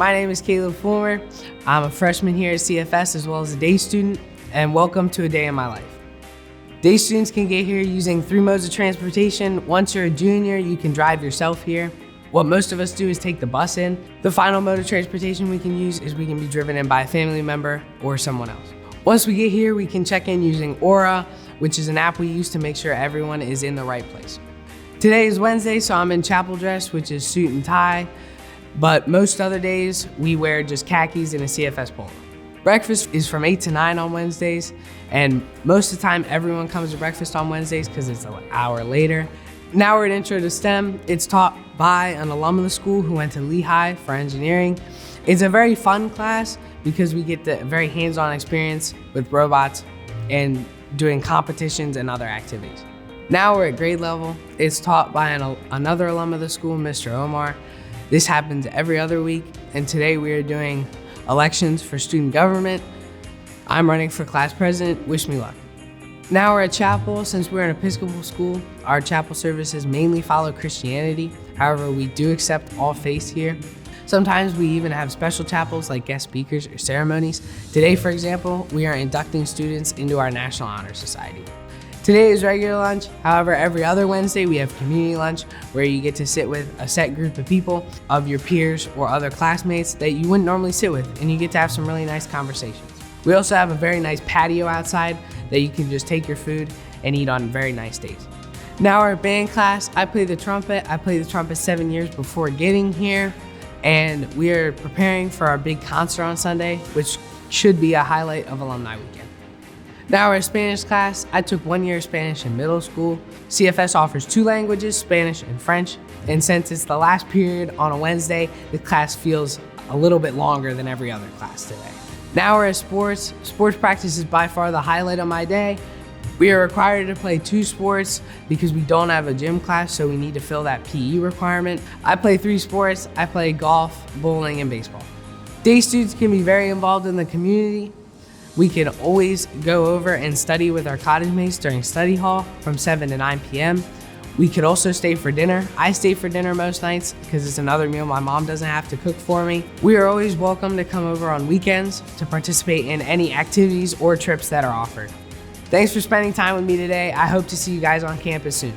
My name is Caleb Fulmer. I'm a freshman here at CFS as well as a day student, and welcome to a day in my life. Day students can get here using 3 modes of transportation. Once you're a junior, you can drive yourself here. What most of us do is take the bus in. The final mode of transportation we can use is we can be driven in by a family member or someone else. Once we get here, we can check in using Aura, which is an app we use to make sure everyone is in the right place. Today is Wednesday, so I'm in chapel dress, which is suit and tie, but most other days we wear just khakis and a CFS polo. Breakfast is from 8 to 9 on Wednesdays, and most of the time everyone comes to breakfast on Wednesdays because it's an hour later. Now we're at Intro to STEM. It's taught by an alum of the school who went to Lehigh for engineering. It's a very fun class because we get the very hands-on experience with robots and doing competitions and other activities. Now we're at grade level. It's taught by another alum of the school, Mr. Omar. This happens every other week, and today we are doing elections for student government. I'm running for class president. Wish me luck. Now we're at chapel. Since we're an Episcopal school, our chapel services mainly follow Christianity. However, we do accept all faiths here. Sometimes we even have special chapels like guest speakers or ceremonies. Today, for example, we are inducting students into our National Honor Society. Today is regular lunch. However, every other Wednesday we have community lunch where you get to sit with a set group of people of your peers or other classmates that you wouldn't normally sit with, and you get to have some really nice conversations. We also have a very nice patio outside that you can just take your food and eat on very nice days. Now we're at band class. I play the trumpet. I played the trumpet 7 years before getting here, and we are preparing for our big concert on Sunday, which should be a highlight of Alumni Weekend. Now we're at Spanish class. I took 1 year of Spanish in middle school. CFS offers 2 languages, Spanish and French. And since it's the last period on a Wednesday, the class feels a little bit longer than every other class today. Now we're at sports. Sports practice is by far the highlight of my day. We are required to play 2 sports because we don't have a gym class, so we need to fill that PE requirement. I play 3 sports. I play golf, bowling, and baseball. Day students can be very involved in the community. We can always go over and study with our cottage mates during study hall from 7 to 9 p.m. We could also stay for dinner. I stay for dinner most nights because it's another meal my mom doesn't have to cook for me. We are always welcome to come over on weekends to participate in any activities or trips that are offered. Thanks for spending time with me today. I hope to see you guys on campus soon.